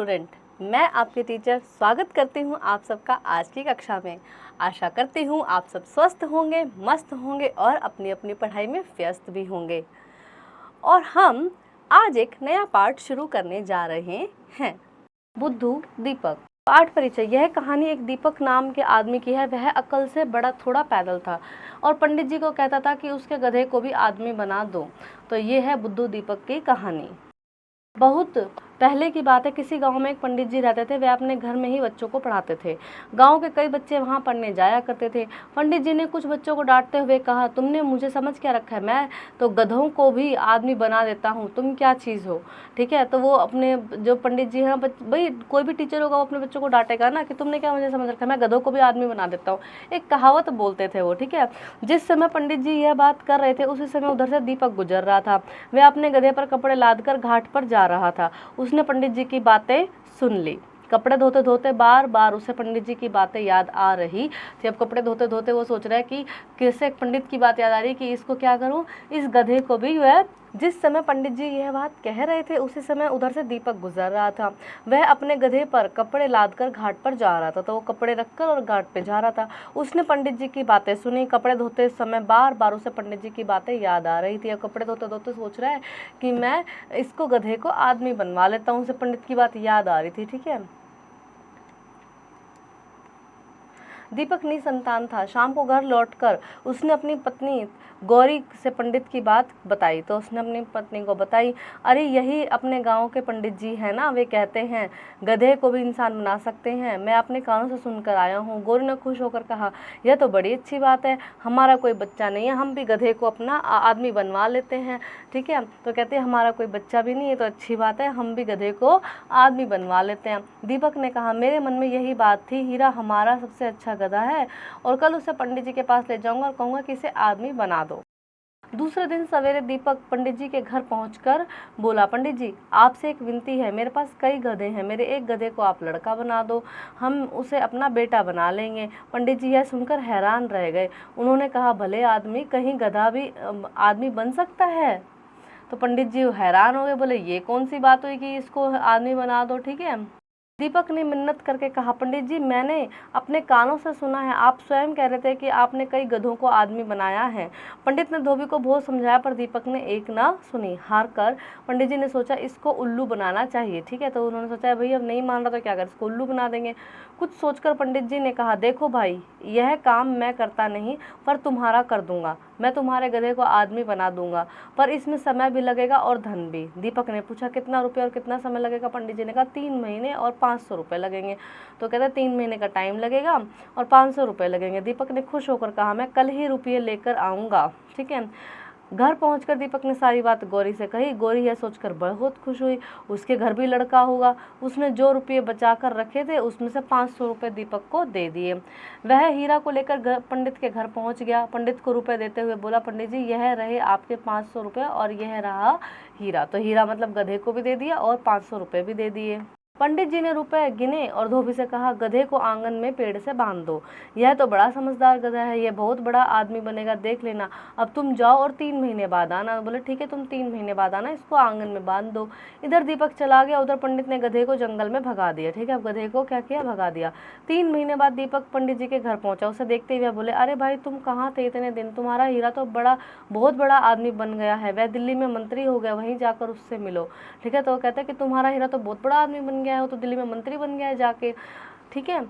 Student, मैं आपके teacher स्वागत करती हूँ आप सबका आज की कक्षा में। आशा करती हूँ आप सब स्वस्थ होंगे, मस्त होंगे और अपनी अपनी पढ़ाई में व्यस्त भी होंगे। और हम आज एक नया पाठ शुरू करने जा रहे हैं। बुद्धू दीपक पाठ परिचय। यह कहानी एक दीपक नाम के आदमी की है। वह अकल से बड़ा थोड़ा पैदल था और पंडित जी को कहता था कि उसके गधे को भी आदमी बना दो। तो ये है बुद्धू दीपक की कहानी। बहुत पहले की बात है, किसी गांव में एक पंडित जी रहते थे। वे अपने घर में ही बच्चों को पढ़ाते थे। गांव के कई बच्चे वहां पढ़ने जाया करते थे। पंडित जी ने कुछ बच्चों को डांटते हुए कहा, तुमने मुझे समझ क्या रखा है? मैं तो गधों को भी आदमी बना देता हूँ, तुम क्या चीज़ हो? ठीक है, तो वो अपने जो पंडित जी हैं, भाई कोई भी टीचर होगा वो अपने बच्चों को डांटेगा ना कि तुमने क्या मुझे समझ रखा है, मैं गधों को भी आदमी बना देता हूँ। एक कहावत बोलते थे वो। ठीक है, जिस समय पंडित जी यह बात कर रहे थे उसी समय उधर से दीपक गुजर रहा था। वह अपने गधे पर कपड़े लादकर घाट पर जा रहा था। उसने पंडित जी की बातें सुन ली। कपड़े धोते धोते बार बार उसे पंडित जी की बातें याद आ रही थी। अब कपड़े धोते धोते वो सोच रहा है कि कैसे पंडित की बात याद आ रही कि इसको क्या करूं, इस गधे को भी। वह जिस समय पंडित जी यह बात कह रहे थे उसी समय उधर से दीपक गुजर रहा था। वह अपने गधे पर कपड़े लादकर घाट पर जा रहा था। तो वो कपड़े रखकर और घाट पे जा रहा था। उसने पंडित जी की बातें सुनी। कपड़े धोते समय बार बार उसे पंडित जी की बातें याद आ रही थी। और कपड़े धोते धोते सोच रहा है कि मैं इसको गधे को आदमी बनवा लेता हूँ। उसे पंडित की बात याद आ रही थी। ठीक है, दीपक निसंतान था। शाम को घर लौटकर उसने अपनी पत्नी गौरी से पंडित की बात बताई। तो उसने अपनी पत्नी को बताई, अरे यही अपने गांव के पंडित जी हैं ना, वे कहते हैं गधे को भी इंसान बना सकते हैं। मैं अपने कानों से सुनकर आया हूँ। गौरी ने खुश होकर कहा, यह तो बड़ी अच्छी बात है, हमारा कोई बच्चा नहीं है, हम भी गधे को अपना आदमी बनवा लेते हैं। ठीक है, तो कहते हैं हमारा कोई बच्चा भी नहीं है तो अच्छी बात है, हम भी गधे को आदमी बनवा लेते हैं। दीपक ने कहा, मेरे मन में यही बात थी, हीरा हमारा सबसे अच्छा गधा है और कल उसे पंडित जी के पास ले जाऊंगा और कहूंगा कि इसे आदमी बना दो। दूसरे दिन सवेरे दीपक पंडित जी के घर पहुंचकर बोला, पंडित जी आपसे एक विनती है, मेरे पास कई गधे हैं, मेरे एक गधे को आप लड़का बना दो, हम उसे अपना बेटा बना लेंगे। पंडित जी यह सुनकर हैरान रह गए। उन्होंने कहा, भले आदमी, कहीं गधा भी आदमी बन सकता है? तो पंडित जी हैरान हो गए, बोले ये कौन सी बात हुई कि इसको आदमी बना दो? ठीक है, दीपक ने मिन्नत करके कहा, पंडित जी मैंने अपने कानों से सुना है, आप स्वयं कह रहे थे कि आपने कई गधों को आदमी बनाया है। पंडित ने धोबी को बहुत समझाया पर दीपक ने एक ना सुनी। हार कर पंडित जी ने सोचा इसको उल्लू बनाना चाहिए। ठीक है, तो उन्होंने सोचा भाई अब नहीं मान रहा तो क्या कर, इसको उल्लू बना देंगे। कुछ सोचकर पंडित जी ने कहा, देखो भाई यह काम मैं करता नहीं पर तुम्हारा कर दूंगा, मैं तुम्हारे गधे को आदमी बना दूंगा, पर इसमें समय भी लगेगा और धन भी। दीपक ने पूछा, कितना रुपये और कितना समय लगेगा? पंडित जी ने कहा, 3 महीने और 500 रुपये लगेंगे। तो कहते 3 महीने का टाइम लगेगा और 500 रुपये लगेंगे। दीपक ने खुश होकर कहा, मैं कल ही रुपये लेकर आऊँगा। ठीक है, घर पहुंचकर दीपक ने सारी बात गौरी से कही। गौरी यह सोचकर बहुत खुश हुई, उसके घर भी लड़का होगा। उसने जो रुपये बचा कर रखे थे उसमें से 500 रुपये दीपक को दे दिए। वह हीरा को लेकर पंडित के घर पहुंच गया। पंडित को रुपए देते हुए बोला, पंडित जी यह रहे आपके 500 रुपये और यह रहा हीरा। तो हीरा मतलब गधे को भी दे दिया और 500 रुपये भी दे दिए। पंडित जी ने रुपए गिने और धोबी से कहा, गधे को आंगन में पेड़ से बांध दो, यह तो बड़ा समझदार गधा है, यह बहुत बड़ा आदमी बनेगा, देख लेना। अब तुम जाओ और 3 महीने बाद आना। बोले ठीक है, तुम 3 महीने बाद आना, इसको आंगन में बांध दो। इधर दीपक चला गया, उधर पंडित ने गधे को जंगल में भगा दिया। ठीक है, अब गधे को क्या किया, भगा दिया। 3 महीने बाद दीपक पंडित जी के घर पहुंचा। उसे देखते ही वह बोले, अरे भाई तुम कहाँ थे इतने दिन, तुम्हारा हीरा तो बहुत बड़ा आदमी बन गया है, वह दिल्ली में मंत्री हो गया, वहीं जाकर उससे मिलो। ठीक है, तो वो कहता है कि तुम्हारा हीरा तो बहुत बड़ा आदमी बन गया है, वो तो दिल्ली में मंत्री बन गया है जाके। ठीक है,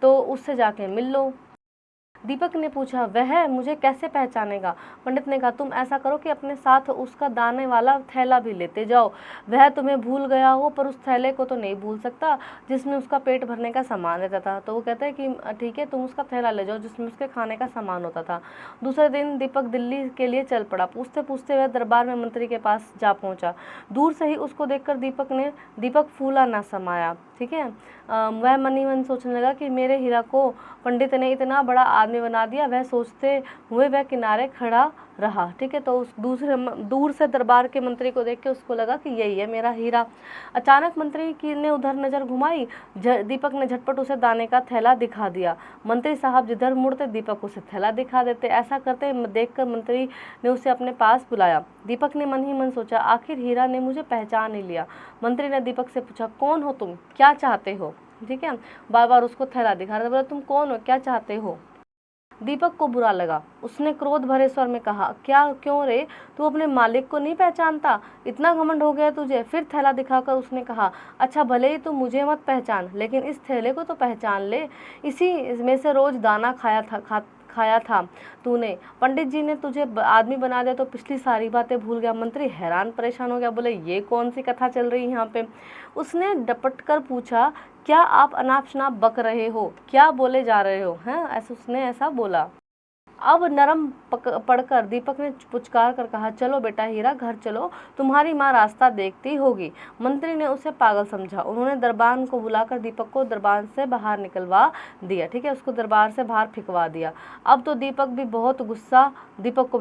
तो उससे जाके मिल लो। दीपक ने पूछा, वह मुझे कैसे पहचानेगा? पंडित ने कहा, तुम ऐसा करो कि अपने साथ उसका दाने वाला थैला भी लेते जाओ। वह तुम्हें भूल गया हो पर उस थैले को तो नहीं भूल सकता जिसमें उसका पेट भरने का सामान रहता था। तो वो कहते हैं कि ठीक है, तुम उसका थैला ले जाओ जिसमें उसके खाने का सामान होता था। दूसरे दिन दीपक दिल्ली के लिए चल पड़ा। पूछते पूछते वह दरबार में मंत्री के पास जा पहुंचा। दूर से ही उसको देखकर दीपक फूला ना समाया। ठीक है, वह मन ही मन सोचने लगा कि मेरे हीरा को पंडित ने इतना बड़ा आदमी बना दिया। वह सोचते हुए वह किनारे खड़ा रहा। ठीक है, तो उस दूर से दरबार के मंत्री को देख के उसको लगा कि यही है मेरा हीरा। अचानक मंत्री की ने उधर नजर घुमाई, दीपक ने झटपट उसे दाने का थैला दिखा दिया। मंत्री साहब जिधर मुड़ते दीपक उसे थैला दिखा देते। ऐसा करते देखकर मंत्री ने उसे अपने पास बुलाया। दीपक ने मन ही मन सोचा, आखिर हीरा ने मुझे पहचान ही लिया। मंत्री ने दीपक से पूछा, कौन हो तुम, क्या चाहते हो? ठीक है, बार बार उसको थैला दिखा रहा था, बोला तुम कौन हो, क्या चाहते हो? दीपक को बुरा लगा। उसने क्रोध भरे स्वर में कहा, क्या, क्यों रे, तू अपने मालिक को नहीं पहचानता? इतना घमंड हो गया तुझे? फिर थैला दिखाकर उसने कहा, अच्छा भले ही तू मुझे मत पहचान, लेकिन इस थैले को तो पहचान ले। इसी में से रोज दाना खाया था तूने। पंडित जी ने तुझे आदमी बना दिया तो पिछली सारी बातें भूल गया। मंत्री हैरान परेशान हो गया, बोले ये कौन सी कथा चल रही है यहाँ पे? उसने डपट कर पूछा, क्या आप अनाप शनाप बक रहे हो, क्या बोले जा रहे हो हैं? उसने ऐसा बोला। अब नरम पड़कर दीपक ने पुचकार कर कहा, चलो बेटा हीरा, घर चलो, तुम्हारी माँ रास्ता देखती होगी। मंत्री ने उसे पागल समझा। उन्होंने दरबान को बुलाकर दीपक को दरबार से बाहर निकलवा दिया। ठीक है, उसको दरबार से बाहर फिकवा दिया। अब तो दीपक को भी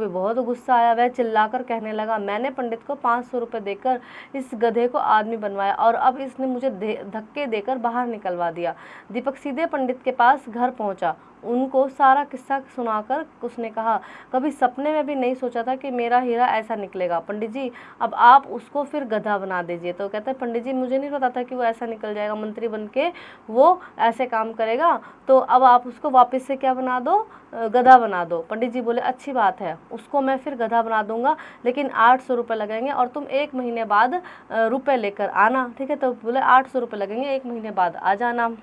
बहुत गुस्सा आया। वह चिल्लाकर कहने लगा, मैंने पंडित को 500 रुपये देकर इस गधे को आदमी बनवाया और अब इसने मुझे धक्के देकर बाहर निकलवा दिया। दीपक सीधे पंडित के पास घर पहुंचा। उनको सारा किस्सा सुनाकर उसने कहा, कभी सपने में भी नहीं सोचा था कि मेरा हीरा ऐसा निकलेगा। पंडित जी, अब आप उसको फिर गधा बना दीजिए। तो कहते हैं, पंडित जी मुझे नहीं पता था कि वो ऐसा निकल जाएगा, मंत्री बन के वो ऐसे काम करेगा, तो अब आप उसको वापस से क्या बना दो, गधा बना दो। पंडित जी बोले, अच्छी बात है, उसको मैं फिर गधा बना दूंगा, लेकिन 800 रुपये लगेंगे और तुम 1 महीने बाद रुपये लेकर आना। ठीक है, तो बोले 800 रुपये लगेंगे, 1 महीने बाद आ जाना।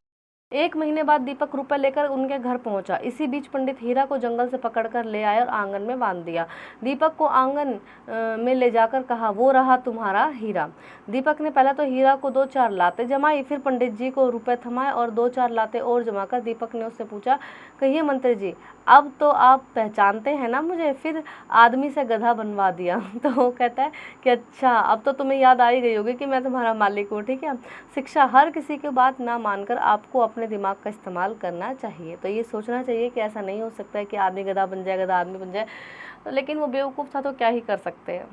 1 महीने बाद दीपक रुपए लेकर उनके घर पहुंचा। इसी बीच पंडित हीरा को जंगल से पकड़कर ले आए और आंगन में बांध दिया। दीपक को आंगन में ले जाकर कहा, वो रहा तुम्हारा हीरा। दीपक ने पहले तो हीरा को 2-4 लातें जमाई, फिर पंडित जी को रुपए थमाए और 2-4 लातें और जमाकर दीपक ने उससे पूछा, कहिए मंत्री जी, अब तो आप पहचानते हैं ना मुझे, फिर आदमी से गधा बनवा दिया। तो वो कहता है कि अच्छा, अब तो तुम्हें याद आ ही गई होगी कि मैं तुम्हारा मालिक हूँ। ठीक है, शिक्षा, हर किसी की बात ना मानकर आपको अपने दिमाग का इस्तेमाल करना चाहिए। तो ये सोचना चाहिए कि ऐसा नहीं हो सकता है कि आदमी गधा बन जाए, गधा आदमी बन जाए। तो लेकिन वो बेवकूफ़ था, तो क्या ही कर सकते हैं।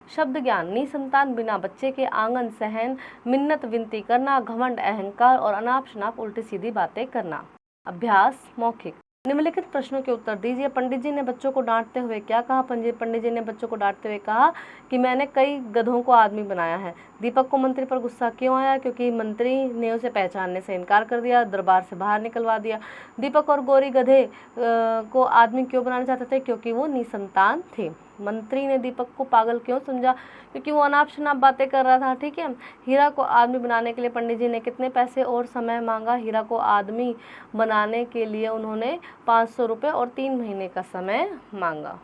शब्द ज्ञान, निसंतान बिना बच्चे के आंगन सहन, मिन्नत विनती करना, घमंड अहंकार और अनाप शनाप उल्टी सीधी बातें करना। अभ्यास, मौखिक। निम्नलिखित प्रश्नों के उत्तर दीजिए। पंडित जी ने बच्चों को डांटते हुए क्या कहा? पंडित जी ने बच्चों को डांटते हुए कहा कि मैंने कई गधों को आदमी बनाया है। दीपक को मंत्री पर गुस्सा क्यों आया? क्योंकि मंत्री ने उसे पहचानने से इनकार कर दिया, दरबार से बाहर निकलवा दिया। दीपक और गौरी गधे को आदमी क्यों बनाना चाहते थे? क्योंकि वो निसंतान थे। मंत्री ने दीपक को पागल क्यों समझा? क्योंकि वो अनाप शनाप बातें कर रहा था। ठीक है, हीरा को आदमी बनाने के लिए पंडित जी ने कितने पैसे और समय मांगा? हीरा को आदमी बनाने के लिए उन्होंने 500 रुपये और 3 महीने का समय मांगा।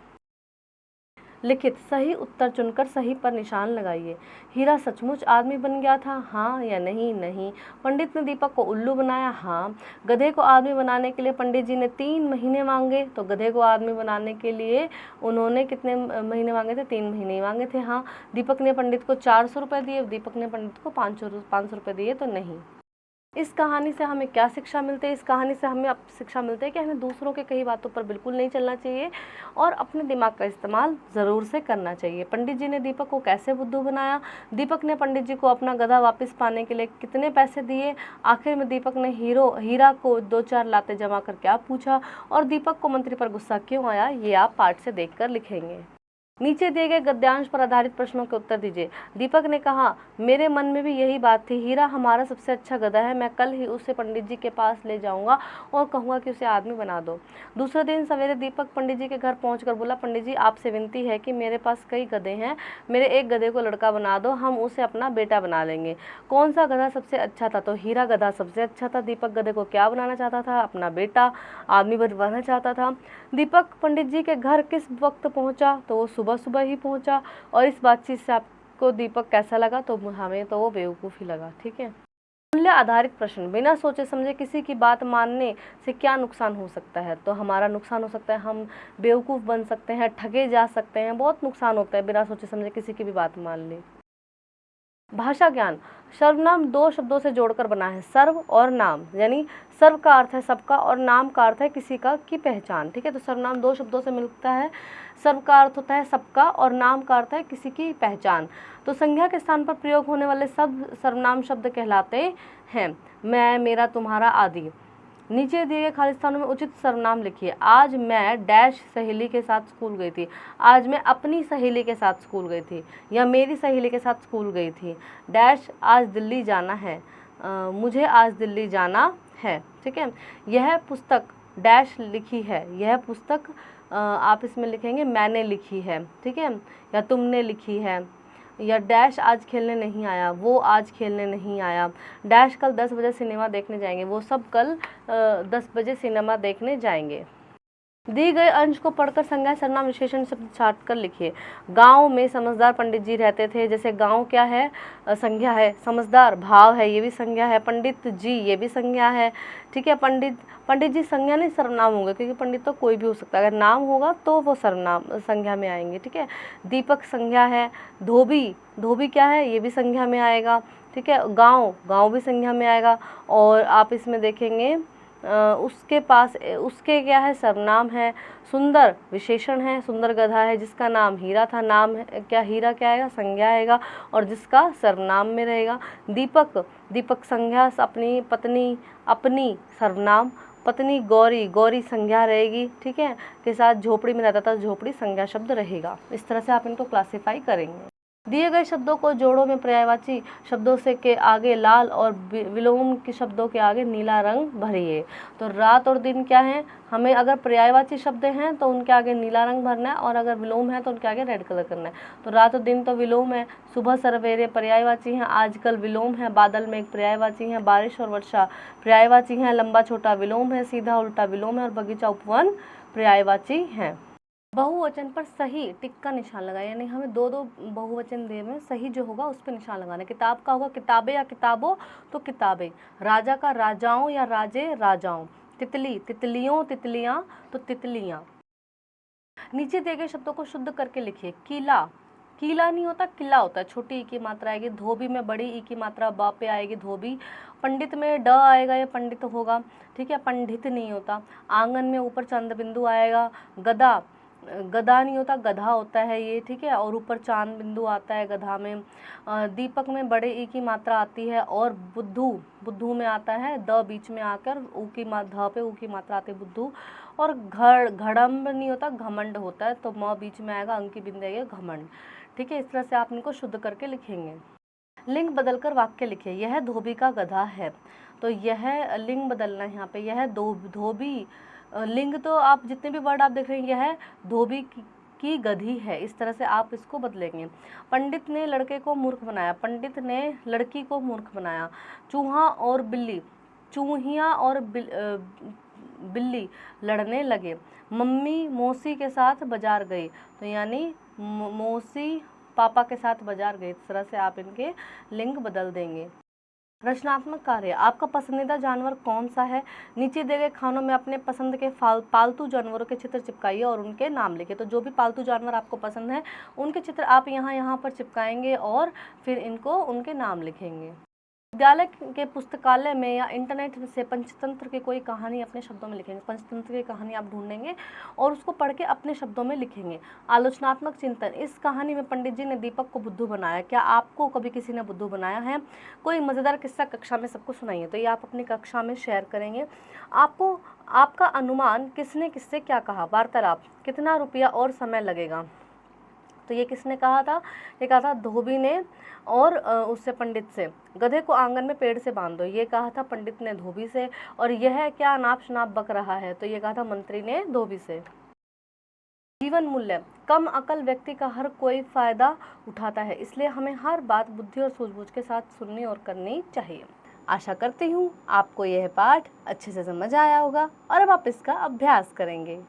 लिखित सही उत्तर चुनकर सही पर निशान लगाइए। हीरा सचमुच आदमी बन गया था, हाँ या नहीं? नहीं। पंडित ने दीपक को उल्लू बनाया, हाँ। गधे को आदमी बनाने के लिए पंडित जी ने 3 महीने मांगे, तो गधे को आदमी बनाने के लिए उन्होंने कितने महीने मांगे थे? 3 महीने ही मांगे थे, हाँ। दीपक ने पंडित को 400 रुपये दिए, दीपक ने पंडित को 500 रुपये दिए, तो नहीं। इस कहानी से हमें क्या शिक्षा मिलती है? इस कहानी से हमें शिक्षा मिलती है कि हमें दूसरों के कई बातों पर बिल्कुल नहीं चलना चाहिए और अपने दिमाग का इस्तेमाल ज़रूर से करना चाहिए। पंडित जी ने दीपक को कैसे बुद्धू बनाया? दीपक ने पंडित जी को अपना गधा वापस पाने के लिए कितने पैसे दिए? आखिर में दीपक ने हीरा को 2-4 लातें जमा कर क्या पूछा? और दीपक को मंत्री पर गुस्सा क्यों आया? ये आप पाठ से देखकर लिखेंगे। नीचे दिए गए गद्यांश पर आधारित प्रश्नों के उत्तर दीजिए। दीपक ने कहा, मेरे मन में भी यही बात थी, हीरा हमारा सबसे अच्छा गधा है, मैं कल ही उसे पंडित जी के पास ले जाऊंगा और कहूंगा कि उसे आदमी बना दो। दूसरे दिन सवेरे दीपक पंडित जी के घर पहुंचकर बोला, पंडित जी आपसे विनती है कि मेरे पास कई गधे हैं, मेरे एक गधे को लड़का बना दो, हम उसे अपना बेटा बना लेंगे। कौन सा गधा सबसे अच्छा था? तो हीरा गधा सबसे अच्छा था। दीपक गधे को क्या बनाना चाहता था? अपना बेटा, आदमी बनवाना चाहता था। दीपक पंडित जी के घर किस वक्त पहुंचा? तो वो सुबह ही पहुंचा। और इस बातचीत से आपको दीपक कैसा लगा? तो हमें तो वो बेवकूफ़ ही लगा। ठीक है, मूल्य आधारित प्रश्न, बिना सोचे समझे किसी की बात मानने से क्या नुकसान हो सकता है? तो हमारा नुकसान हो सकता है, हम बेवकूफ़ बन सकते हैं, ठगे जा सकते हैं, बहुत नुकसान होता है बिना सोचे समझे किसी की भी बात मान ली। भाषा ज्ञान, सर्वनाम दो शब्दों से जोड़कर बना है, सर्व और नाम, यानी सर्व का अर्थ है सबका और नाम का अर्थ है किसी का की पहचान। ठीक है, तो सर्वनाम दो शब्दों से मिलता है। सर्व का अर्थ होता है सबका और नाम का अर्थ है किसी की पहचान। तो संज्ञा के स्थान पर प्रयोग होने वाले शब्द सर्वनाम शब्द कहलाते हैं। मैं, मेरा, तुम्हारा आदि। नीचे दिए गए खाली स्थानों में उचित सर्वनाम लिखिए। आज मैं डैश सहेली के साथ स्कूल गई थी। आज मैं अपनी सहेली के साथ स्कूल गई थी, या मेरी सहेली के साथ स्कूल गई थी। डैश आज दिल्ली जाना है, मुझे आज दिल्ली जाना है। ठीक है, यह पुस्तक डैश लिखी है। यह पुस्तक आप इसमें लिखेंगे मैंने लिखी है। ठीक है, या तुमने लिखी है। या डैश आज खेलने नहीं आया, वो आज खेलने नहीं आया। डैश कल 10 बजे सिनेमा देखने जाएंगे, वो सब कल 10 बजे सिनेमा देखने जाएंगे। दी गए अंश को पढ़कर संज्ञा सर्वनाम विशेषण शब्द छाट कर लिखिए। गांव में समझदार पंडित जी रहते थे। जैसे गांव क्या है, संज्ञा है। समझदार भाव है, ये भी संज्ञा है। पंडित जी, ये भी संज्ञा है। ठीक है, पंडित जी संज्ञा नहीं सर्वनाम होंगे, क्योंकि पंडित तो कोई भी हो सकता है। अगर नाम होगा तो वो सर्वनाम संज्ञा में आएंगे। ठीक है, दीपक संज्ञा है। धोबी क्या है, ये भी संज्ञा में आएगा। ठीक है, गाँव भी संज्ञा में आएगा। और आप इसमें देखेंगे उसके क्या है, सर्वनाम है। सुंदर विशेषण है। सुंदर गधा है जिसका नाम हीरा था। नाम क्या, हीरा क्या आएगा, संज्ञा आएगा, और जिसका सर्वनाम में रहेगा। दीपक संज्ञा, अपनी पत्नी, अपनी सर्वनाम। पत्नी गौरी संज्ञा रहेगी। ठीक है, के साथ झोपड़ी में रहता था, झोपड़ी संज्ञा शब्द रहेगा। इस तरह से आप इनको क्लासिफाई करेंगे। दिए गए शब्दों को जोड़ों में पर्यायवाची शब्दों से के आगे लाल और विलोम के शब्दों के आगे नीला रंग भरिए। तो रात और दिन क्या है, हमें अगर पर्यायवाची शब्द हैं तो उनके आगे नीला रंग भरना है, और अगर विलोम है तो उनके आगे रेड कलर करना है। तो रात और दिन तो विलोम है। सुबह सवेरे पर्यायवाची हैं। आजकल विलोम है। बादल में एक पर्यायवाची है। बारिश और वर्षा पर्यायवाची हैं। लंबा छोटा विलोम है। सीधा उल्टा विलोम है। और बगीचा उपवन पर्यायवाची हैं। बहुवचन पर सही टिक का निशान लगाए, यानी हमें दो बहुवचन दे में सही जो होगा उस पर निशान लगाना है। किताब का होगा किताबें या किताबों, तो किताबें। राजा का राजाओं या राजे राजाओं। तितली तितलियों तितलियां, तो तितलियां। नीचे दिए गए शब्दों को शुद्ध करके लिखिए। कीला नहीं होता, किला होता है। छोटी ई की मात्रा आएगी। धोबी में बड़ी ई की मात्रा बा पे आएगी, धोबी। पंडित में ड आएगा, ये पंडित होगा। ठीक है, पंडित नहीं होता। आंगन में ऊपर चंद्र बिंदु आएगा। गधा नहीं होता, गधा होता है ये। ठीक है, और ऊपर चांद बिंदु आता है गधा में। दीपक में बड़े ई की मात्रा आती है। और बुद्धू में आता है द बीच में आकर ध पे ऊ की मात्रा आती है, बुद्धू। और घड़म्ब नहीं होता, घमंड होता है, तो म बीच में आएगा, अंक की बिंदु आएगी, घमंड। ठीक है, इस तरह से आप इनको शुद्ध करके लिखेंगे। लिंग बदलकर वाक्य लिखिए। यह धोबी का गधा है। तो यह लिंग बदलना है यहाँ पे। यह धोबी, लिंग तो आप जितने भी वर्ड आप देख रहे हैं, यह धोबी की गधी है। इस तरह से आप इसको बदलेंगे। पंडित ने लड़के को मूर्ख बनाया। पंडित ने लड़की को मूर्ख बनाया। चूहा और बिल्ली, चूहिया और बिल्ली लड़ने लगे। मम्मी मौसी के साथ बाजार गई। तो यानी मौसी पापा के साथ बाजार गई। इस तरह से आप इनके लिंग बदल देंगे। रचनात्मक कार्य। आपका पसंदीदा जानवर कौन सा है? नीचे दिए गए खानों में अपने पसंद के पालतू जानवरों के चित्र चिपकाइए और उनके नाम लिखिए। तो जो भी पालतू जानवर आपको पसंद है उनके चित्र आप यहाँ पर चिपकाएंगे और फिर इनको उनके नाम लिखेंगे। विद्यालय के पुस्तकालय में या इंटरनेट से पंचतंत्र की कोई कहानी अपने शब्दों में लिखेंगे। पंचतंत्र की कहानी आप ढूंढेंगे और उसको पढ़ के अपने शब्दों में लिखेंगे। आलोचनात्मक चिंतन। इस कहानी में पंडित जी ने दीपक को बुद्धू बनाया। क्या आपको कभी किसी ने बुद्धू बनाया है? कोई मज़ेदार किस्सा कक्षा में सबको सुनाइए। तो ये आप अपनी कक्षा में शेयर करेंगे। आपका अनुमान किसने किससे क्या कहा? वार्तालाप। कितना रुपया और समय लगेगा? तो ये किसने कहा था? ये कहा था धोबी ने और उससे पंडित से। गधे को आंगन में पेड़ से बांध दो, ये कहा था पंडित ने धोबी से। और यह क्या अनाप शनाप बक रहा है? तो ये कहा था मंत्री ने धोबी से। जीवन मूल्य। कम अकल व्यक्ति का हर कोई फायदा उठाता है, इसलिए हमें हर बात बुद्धि और सूझबूझ के साथ सुननी और करनी चाहिए। आशा करती हूँ आपको यह पाठ अच्छे से समझ आया होगा और अब आप इसका अभ्यास करेंगे।